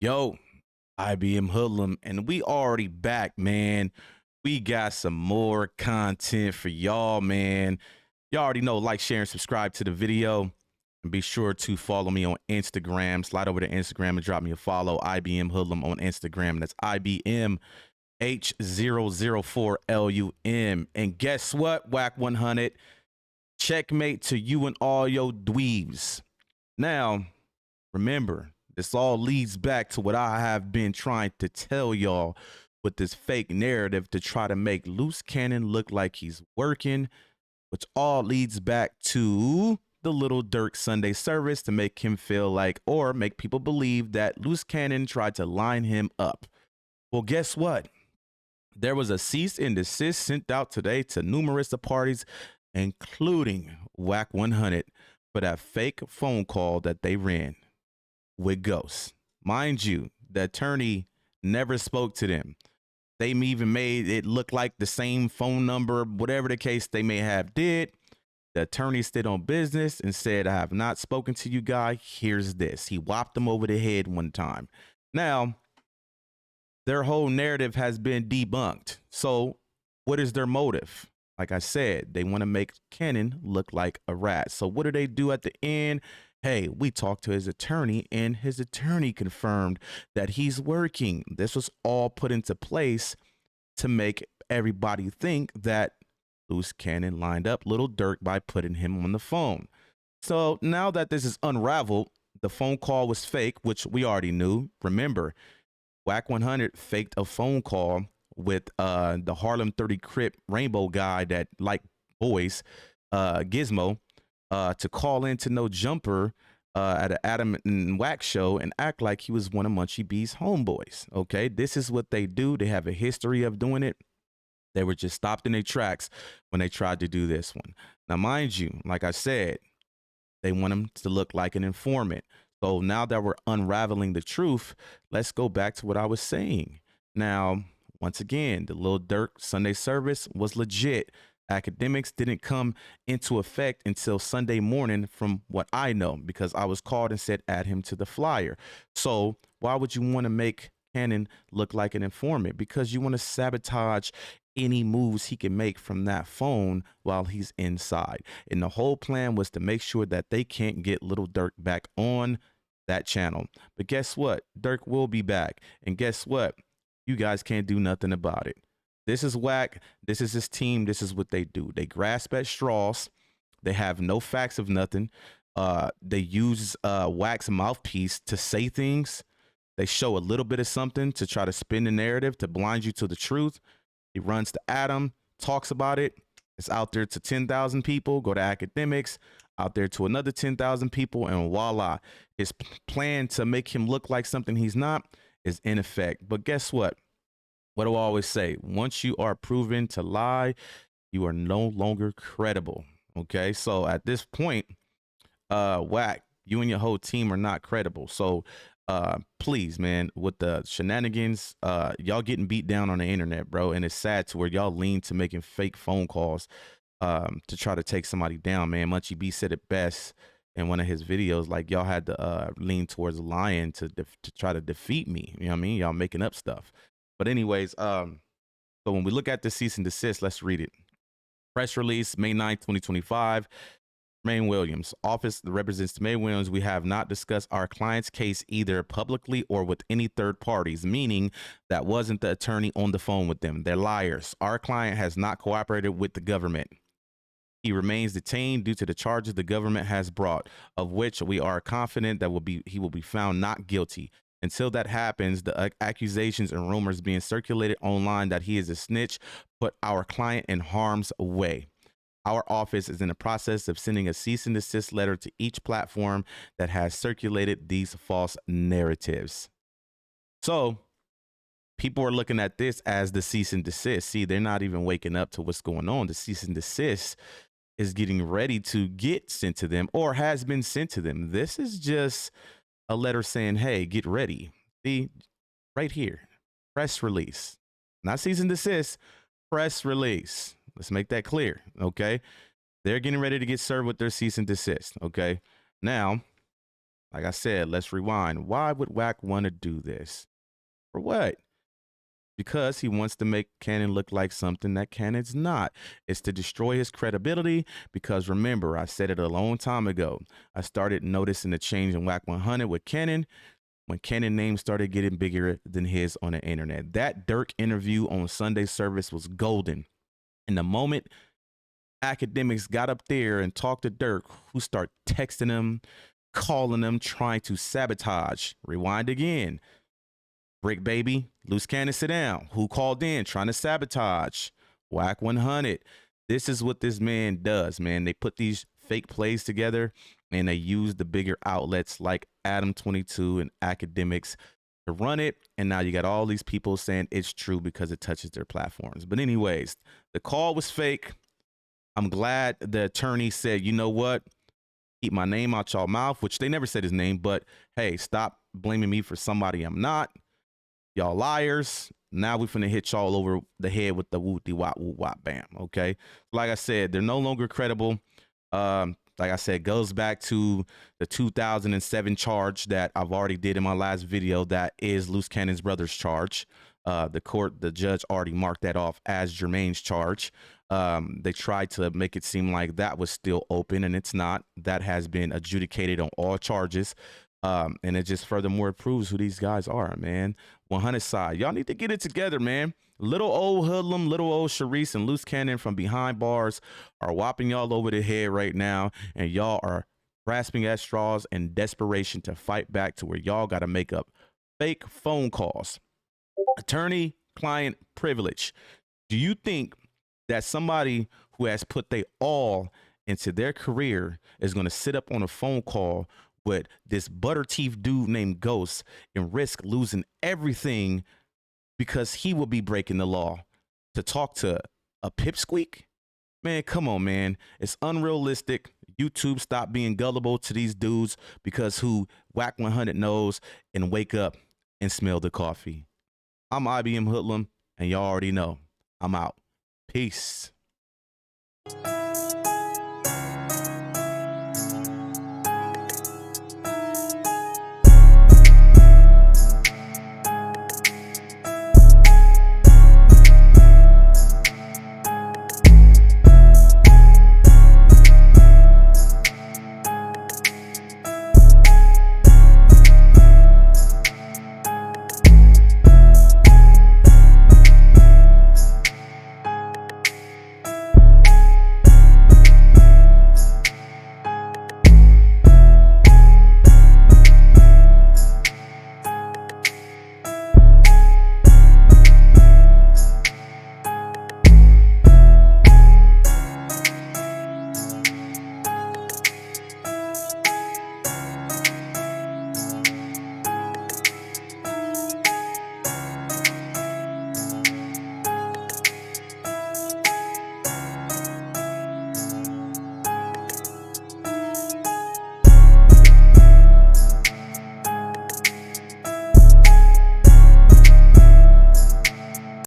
Yo, IBM Hoodlum, and we already back, man. We got some more content for y'all, man. Y'all already know, like, share, and subscribe to the video. And be sure to follow me on Instagram. Slide over to Instagram and drop me a follow. IBM Hoodlum on Instagram. That's IBM H004LUM. And guess what, Wack 100? Checkmate to you and all your dweebs. Now, remember, this all leads back to what I have been trying to tell y'all with this fake narrative to try to make Luce Cannon look like he's working, which all leads back to the Little Dirk Sunday service to make him feel like, or make people believe that Luce Cannon tried to line him up. Well, guess what? There was a cease and desist sent out today to numerous parties, including Wack 100, for that fake phone call that they ran with ghosts. Mind you, the attorney never spoke to them. They even made it look like the same phone number, whatever the case they may have did. The attorney stayed on business and said, I have not spoken to you, guy. Here's this. He whopped them over the head one time. Now, their whole narrative has been debunked. So, what is their motive? Like I said, they want to make Cannon look like a rat. So, what do they do at the end? Hey, we talked to his attorney, and his attorney confirmed that he's working. This was all put into place to make everybody think that Luce Cannon lined up Little Dirk by putting him on the phone. So now that this is unraveled, the phone call was fake, which we already knew. Remember, Wack 100 faked a phone call with the Harlem 30 Crip Rainbow guy that liked boys, Gizmo, to call in to No Jumper at an Adam and Wack show and act like he was one of Munchie B's homeboys. Okay, this is what they do. They have a history of doing it. They were just stopped in their tracks when they tried to do this one. Now, mind you, like I said, they want him to look like an informant. So now that we're unraveling the truth, let's go back to what I was saying. Now, once again, the Lil Durk Sunday service was legit. Academics didn't come into effect until Sunday morning, from what I know, because I was called and said, add him to the flyer. So why would you want to make Cannon look like an informant? Because you want to sabotage any moves he can make from that phone while he's inside. And the whole plan was to make sure that they can't get Little Dirk back on that channel. But guess what? Dirk will be back. And guess what? You guys can't do nothing about it. This is Wack. This is his team. This is what they do. They grasp at straws. They have no facts of nothing. They use Wack's mouthpiece to say things. They show a little bit of something to try to spin the narrative, to blind you to the truth. He runs to Adam, talks about it. It's out there to 10,000 people. Go to academics, out there to another 10,000 people, and voila. His plan to make him look like something he's not is in effect. But guess what? What do I always say? Once you are proven to lie, you are no longer credible. Okay, so at this point, Wack, you and your whole team are not credible. So please, man, with the shenanigans, y'all getting beat down on the internet, bro. And it's sad to where y'all lean to making fake phone calls to try to take somebody down, man. Munchie B said it best in one of his videos, like, y'all had to lean towards lying to try to defeat me. You know what I mean? Y'all making up stuff. But anyways, so when we look at the cease and desist, let's read it. Press release, May 9th, 2025. Tremaine Williams, office that represents Tremaine Williams. We have not discussed our client's case either publicly or with any third parties, meaning that wasn't the attorney on the phone with them. They're liars. Our client has not cooperated with the government. He remains detained due to the charges the government has brought, of which we are confident that he will be found not guilty. Until that happens, the accusations and rumors being circulated online that he is a snitch put our client in harm's way. Our office is in the process of sending a cease and desist letter to each platform that has circulated these false narratives. So people are looking at this as the cease and desist. See, they're not even waking up to what's going on. The cease and desist is getting ready to get sent to them, or has been sent to them. This is just a letter saying, hey, get ready. See, right here, press release, not cease and desist, press release. Let's make that clear, okay? They're getting ready to get served with their cease and desist, okay? Now, Like I said, let's rewind. Why would Wack want to do this? For what? Because he wants to make Cannon look like something that Cannon's not. It's to destroy his credibility. Because remember, I said it a long time ago. I started noticing the change in Wack 100 with Cannon when Cannon name started getting bigger than his on the internet. That Dirk interview on Sunday service was golden. And the moment academics got up there and talked to Dirk, who started texting him, calling him, trying to sabotage. Rewind again. Brick baby, Luce Cannon, sit down. Who called in trying to sabotage? Wack 100. This is what this man does, man. They put these fake plays together and they use the bigger outlets like Adam 22 and academics to run it. And now you got all these people saying it's true because it touches their platforms. But anyways, the call was fake. I'm glad the attorney said, you know what? Keep my name out y'all mouth, which they never said his name, but hey, stop blaming me for somebody I'm not. Y'all liars. Now we finna hit y'all over the head with the woo-dee wop woo wop bam. Okay. Like I said, they're no longer credible. Like I said, goes back to the 2007 charge that I've already did in my last video. That is Luce Cannon's brother's charge. The judge already marked that off as Jermaine's charge. They tried to make it seem like that was still open, and it's not. That has been adjudicated on all charges. And it just furthermore proves who these guys are, man. 100 side. Y'all need to get it together, man. Little old hoodlum, little old Sharice, and Luce Cannon from behind bars are whopping y'all over the head right now. And y'all are grasping at straws in desperation to fight back to where y'all got to make up fake phone calls. Attorney-client privilege. Do you think that somebody who has put their all into their career is going to sit up on a phone call with this butter teeth dude named Ghost and risk losing everything because he will be breaking the law to talk to a pipsqueak? Man, come on, man. It's unrealistic. YouTube, stop being gullible to these dudes because who Wack 100 knows, and wake up and smell the coffee. I'm IBM Hoodlum, and y'all already know. I'm out. Peace.